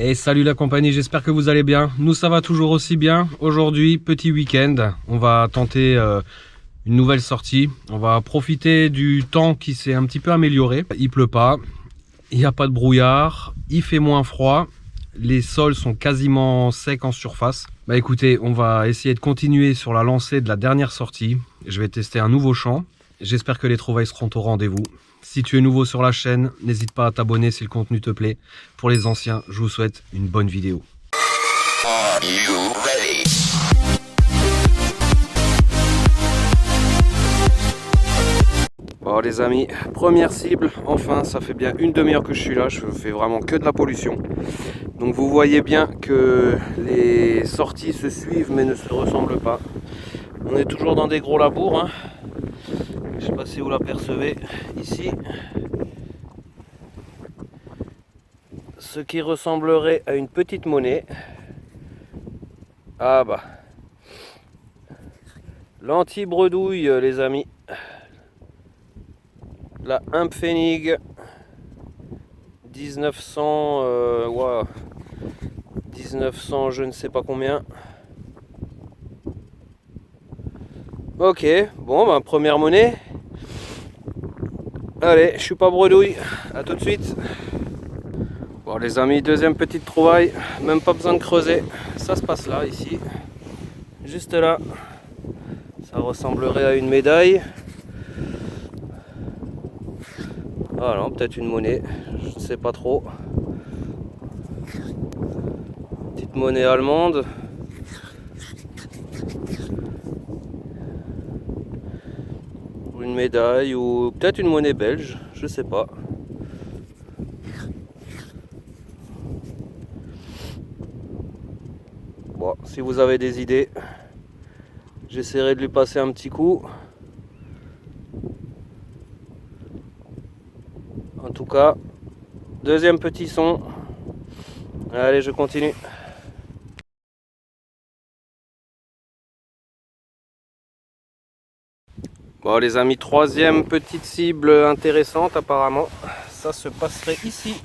Et salut la compagnie, j'espère que vous allez bien. Nous ça va toujours aussi bien. Aujourd'hui, petit week-end, on va tenter une nouvelle sortie. On va profiter du temps qui s'est un petit peu amélioré. Il pleut pas, il n'y a pas de brouillard, il fait moins froid. Les sols sont quasiment secs en surface. Bah écoutez, on va essayer de continuer sur la lancée de la dernière sortie. Je vais tester un nouveau champ. J'espère que les trouvailles seront au rendez-vous. Si tu es nouveau sur la chaîne, n'hésite pas à t'abonner si le contenu te plaît. Pour les anciens, je vous souhaite une bonne vidéo. Are you ready? Bon les amis, première cible, enfin ça fait bien une demi-heure que je suis là, je fais vraiment que de la pollution. Donc vous voyez bien que les sorties se suivent mais ne se ressemblent pas. On est toujours dans des gros labours, hein. Je sais pas si vous l'apercevez ici. Ce qui ressemblerait à une petite monnaie. Ah bah. L'anti-bredouille les amis. La Impfennig 1900 wow, 1900 je ne sais pas combien. Ok, bon bah première monnaie. Allez, je suis pas bredouille, à tout de suite. Bon les amis, deuxième petite trouvaille, même pas besoin de creuser, ça se passe là, ici, juste là. Ça ressemblerait à une médaille. Ah non, peut-être une monnaie, je ne sais pas trop. Petite monnaie allemande. Une médaille ou peut-être une monnaie belge, je sais pas. Bon, si vous avez des idées, j'essaierai de lui passer un petit coup. En tout cas, deuxième petit son. Allez, je continue. Bon les amis, troisième petite cible intéressante apparemment. Ça se passerait ici.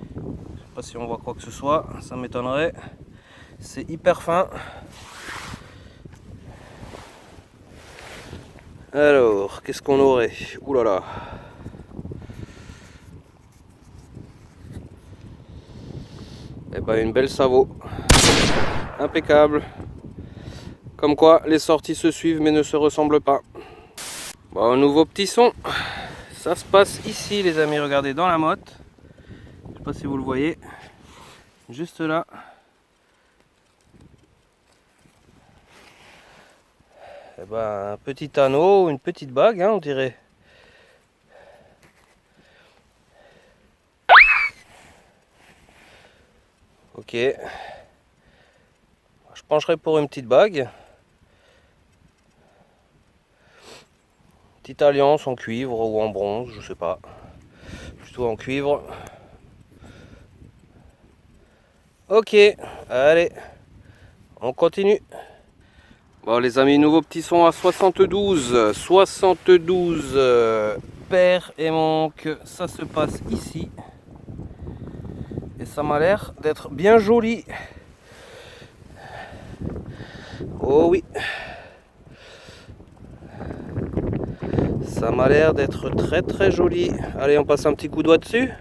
Je sais pas si on voit quoi que ce soit, ça m'étonnerait. C'est hyper fin. Alors, qu'est-ce qu'on aurait? Ouh là là. Eh ben une belle Savo. Impeccable. Comme quoi, les sorties se suivent mais ne se ressemblent pas. Bon, un nouveau petit son. Ça se passe ici les amis, regardez, dans la motte. Je sais pas si vous le voyez. Juste là. Eh ben, un petit anneau, une petite bague, hein, on dirait. Ok. Je pencherai pour une petite bague. Petite alliance en cuivre ou en bronze, je sais pas. Plutôt en cuivre. Ok, allez, on continue. Bon les amis, nouveau petit son à 72. 72 paire et manque. Ça se passe ici. Et ça m'a l'air d'être bien joli. Oh oui. Ça m'a l'air d'être très très joli. Allez, on passe un petit coup de doigt dessus.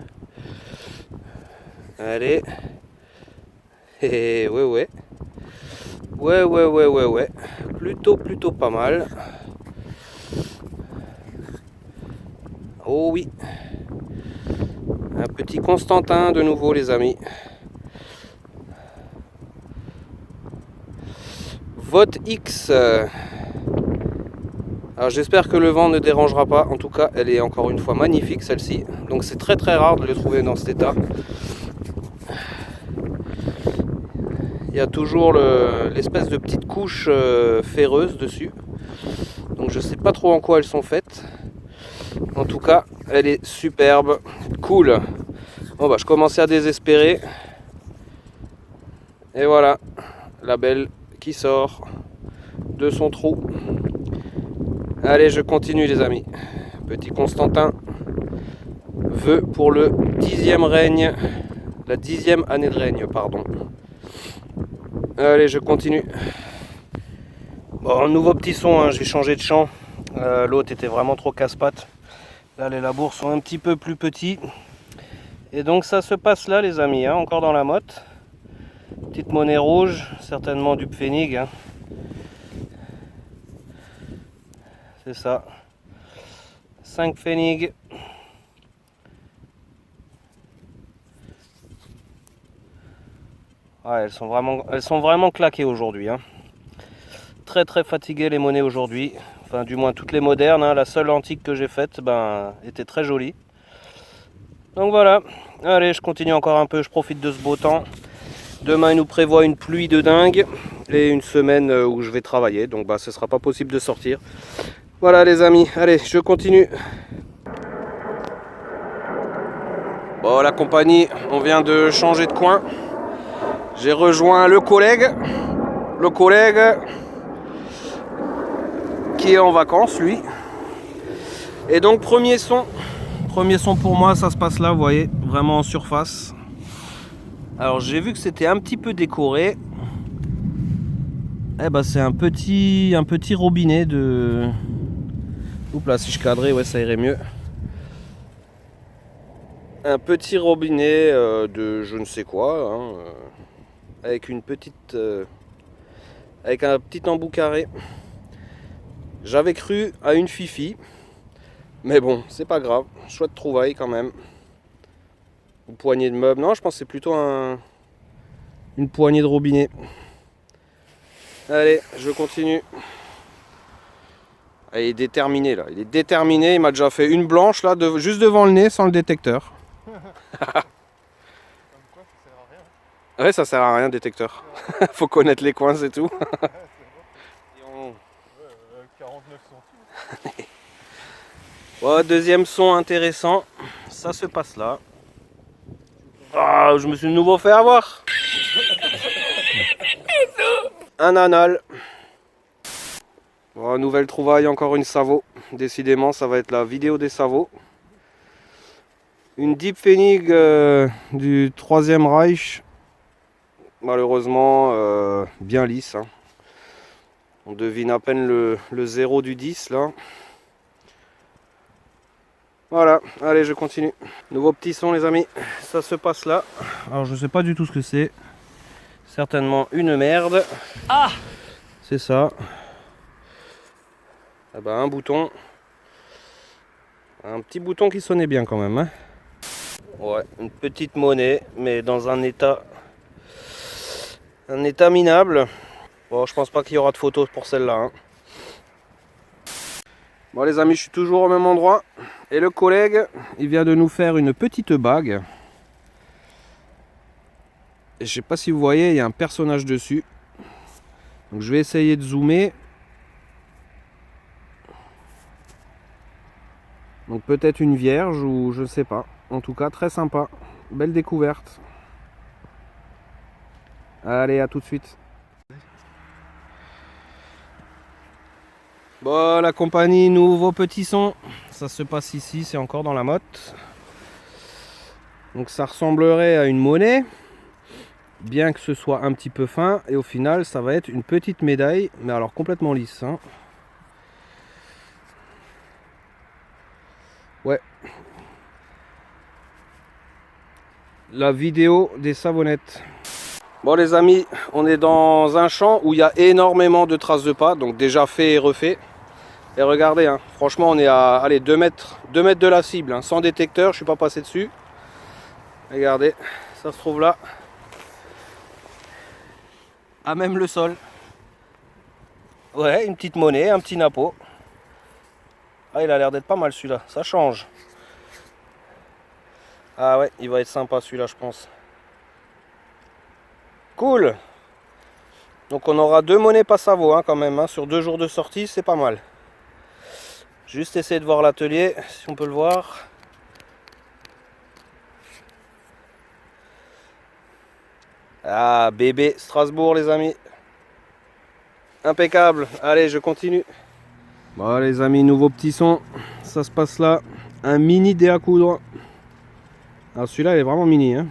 Allez. Et ouais. Ouais. Plutôt pas mal. Oh oui. Un petit Constantin de nouveau les amis. Vote X. Alors j'espère que le vent ne dérangera pas. En tout cas, elle est encore une fois magnifique celle-ci. Donc c'est très très rare de les trouver dans cet état. Il y a toujours l'espèce de petite couche ferreuse dessus. Donc je sais pas trop en quoi elles sont faites. En tout cas, elle est superbe. Cool. Bon bah je commençais à désespérer. Et voilà, la belle qui sort de son trou. Allez, je continue les amis. Petit Constantin veut pour le 10e règne La 10e année de règne, pardon. Allez, je continue. Bon, nouveau petit son, hein, j'ai changé de champ. L'autre était vraiment trop casse-pattes. Là, les labours sont un petit peu plus petits. Et donc ça se passe là, les amis, hein, encore dans la motte. Petite monnaie rouge, certainement du Pfennig. Hein. C'est ça. 5 Pfennig. Ouais, elles sont vraiment claquées aujourd'hui. Hein. Très très fatiguées les monnaies aujourd'hui. Enfin, du moins toutes les modernes. Hein. La seule antique que j'ai faite était très jolie. Donc voilà. Allez, je continue encore un peu. Je profite de ce beau temps. Demain, il nous prévoit une pluie de dingue. Et une semaine où je vais travailler. Donc ce ne sera pas possible de sortir. Voilà les amis. Allez, je continue. Bon, la compagnie, on vient de changer de coin. J'ai rejoint le collègue qui est en vacances lui. Et donc premier son pour moi, ça se passe là, vous voyez, vraiment en surface. Alors j'ai vu que c'était un petit peu décoré. Eh ben c'est un petit robinet de... Oups là, si je cadrais, ouais, ça irait mieux. Un petit robinet de je ne sais quoi, hein, avec une petite... avec un petit embout carré. J'avais cru à une fifi, mais bon, c'est pas grave. Chouette trouvaille quand même. Une poignée de meubles. Non, je pense que c'est plutôt une poignée de robinet. Allez, je continue. Ah, il est déterminé là. Il est déterminé. Il m'a déjà fait une blanche là, juste devant le nez, sans le détecteur. Ouais, ça sert à rien, détecteur. Faut connaître les coins, c'est tout. 49 centimes. Bon, deuxième son intéressant. Ça se passe là. Ah, je me suis de nouveau fait avoir. Un anal. Bon, nouvelle trouvaille, encore une Savo. Décidément, ça va être la vidéo des Savos. Une Deep Pfennig du 3e Reich. Malheureusement, bien lisse. Hein. On devine à peine le 0 du 10 là. Voilà, allez, je continue. Nouveau petit son, les amis. Ça se passe là. Alors, je sais pas du tout ce que c'est. Certainement une merde. Ah! C'est ça. Ah bah, un bouton. Un petit bouton qui sonnait bien quand même. Hein. Ouais, une petite monnaie, mais dans un état minable. Bon, je pense pas qu'il y aura de photos pour celle-là. Hein. Bon les amis, je suis toujours au même endroit. Et le collègue, il vient de nous faire une petite bague. Et je sais pas si vous voyez, il y a un personnage dessus. Donc je vais essayer de zoomer. Donc peut-être une vierge ou je ne sais pas. En tout cas, très sympa. Belle découverte. Allez, à tout de suite. Bon, la compagnie, nouveau petit son. Ça se passe ici, c'est encore dans la motte. Donc ça ressemblerait à une monnaie, bien que ce soit un petit peu fin. Et au final, ça va être une petite médaille, mais alors complètement lisse. Hein. Ouais. La vidéo des savonnettes. Bon les amis, on est dans un champ où il y a énormément de traces de pas, donc déjà fait et refait. Et regardez, hein, franchement on est à allez, 2 mètres de la cible, hein, sans détecteur, je suis pas passé dessus. Regardez, ça se trouve là. À même le sol. Ouais, une petite monnaie, un petit nappot. Ah, il a l'air d'être pas mal celui-là, ça change. Ah ouais, il va être sympa celui-là, je pense. Cool. Donc on aura 2 monnaies pas Savo hein, quand même, hein, sur 2 jours de sortie, c'est pas mal. Juste essayer de voir l'atelier, si on peut le voir. Ah, bébé Strasbourg les amis. Impeccable. Allez, je continue. Bon les amis, nouveau petit son. Ça se passe là. Un mini dé à coudre. Alors celui-là il est vraiment mini. Hein.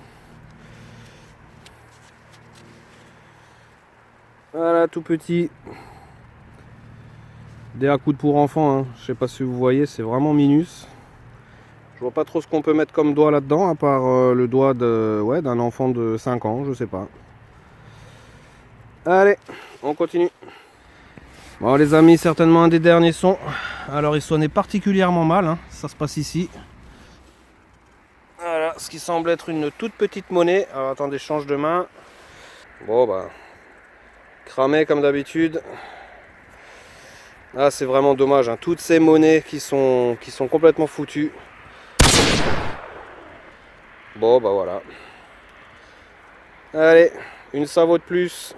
Voilà, tout petit. Des à-coudes pour enfants, hein. Je sais pas si vous voyez, c'est vraiment minus. Je vois pas trop ce qu'on peut mettre comme doigt là-dedans, à part le doigt d'un enfant de 5 ans, je sais pas. Allez, on continue. Bon les amis, certainement un des derniers sons. Alors il sonnait particulièrement mal, hein. Ça se passe ici. Voilà, ce qui semble être une toute petite monnaie. Alors attendez, change de main. Bon bah, cramé comme d'habitude. Ah, c'est vraiment dommage, hein. Toutes ces monnaies qui sont complètement foutues. Bon bah voilà. Allez, une Savo de plus.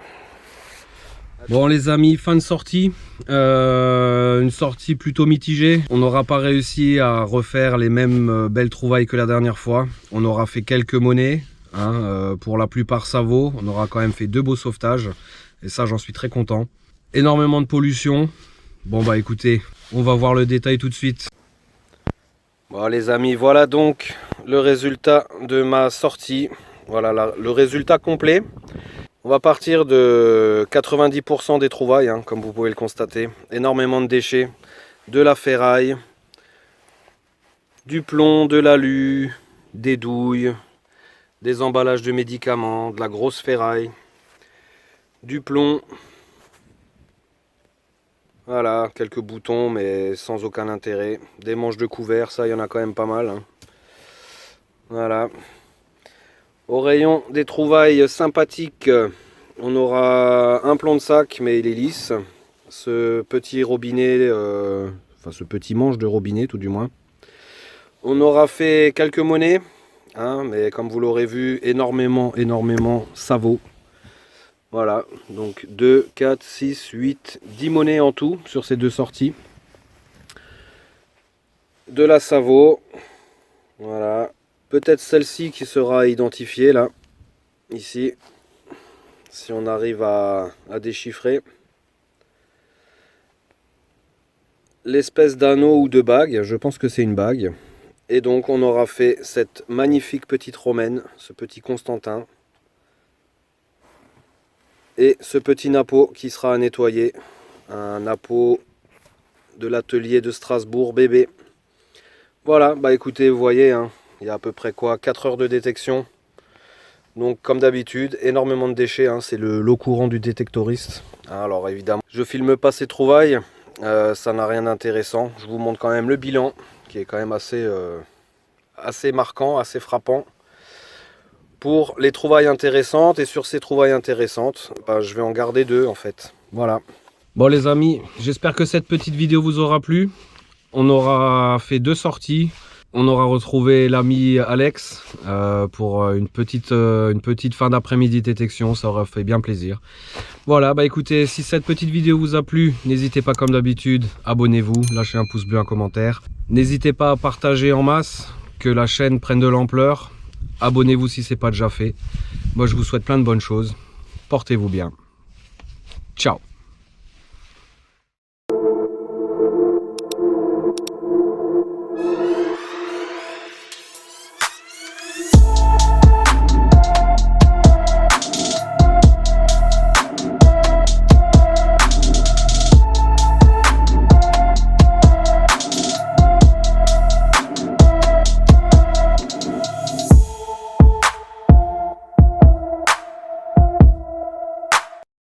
Bon les amis, fin de sortie. Une sortie plutôt mitigée. On n'aura pas réussi à refaire les mêmes belles trouvailles que la dernière fois. On aura fait quelques monnaies, hein, pour la plupart Savo. On aura quand même fait 2 beaux sauvetages. Et ça, j'en suis très content. Énormément de pollution. Bon bah écoutez, on va voir le détail tout de suite. Bon les amis, voilà donc le résultat de ma sortie. Voilà le résultat complet. On va partir de 90% des trouvailles, hein, comme vous pouvez le constater. Énormément de déchets, de la ferraille, du plomb, de l'alu, des douilles, des emballages de médicaments, de la grosse ferraille, du plomb. Voilà, quelques boutons mais sans aucun intérêt. Des manches de couvert, ça il y en a quand même pas mal, hein. Voilà. Au rayon des trouvailles sympathiques, on aura un plomb de sac mais il est lisse. Ce petit robinet, enfin ce petit manche de robinet tout du moins. On aura fait quelques monnaies, hein, mais comme vous l'aurez vu, énormément Savo. Voilà, donc 2, 4, 6, 8, 10 monnaies en tout sur ces 2 sorties. De la Savo. Voilà. Peut-être celle-ci qui sera identifiée là. Ici. Si on arrive à déchiffrer. L'espèce d'anneau ou de bague. Je pense que c'est une bague. Et donc on aura fait cette magnifique petite romaine. Ce petit Constantin. Et ce petit napeau qui sera à nettoyer, un napeau de l'atelier de Strasbourg bébé. Voilà, bah écoutez, vous voyez, hein, il y a à peu près quoi, 4 heures de détection. Donc comme d'habitude, énormément de déchets, hein, c'est le lot courant du détectoriste. Alors évidemment, je filme pas ces trouvailles, ça n'a rien d'intéressant. Je vous montre quand même le bilan, qui est quand même assez marquant, assez frappant. Pour les trouvailles intéressantes, et sur ces trouvailles intéressantes, bah, je vais en garder 2 en fait. Voilà. Bon les amis, j'espère que cette petite vidéo vous aura plu. On aura fait 2 sorties. On aura retrouvé l'ami Alex pour une petite fin d'après-midi détection. Ça aura fait bien plaisir. Voilà, bah écoutez, si cette petite vidéo vous a plu, n'hésitez pas comme d'habitude, abonnez-vous, lâchez un pouce bleu, un commentaire. N'hésitez pas à partager en masse, que la chaîne prenne de l'ampleur. Abonnez-vous si ce n'est pas déjà fait. Moi, je vous souhaite plein de bonnes choses. Portez-vous bien. Ciao.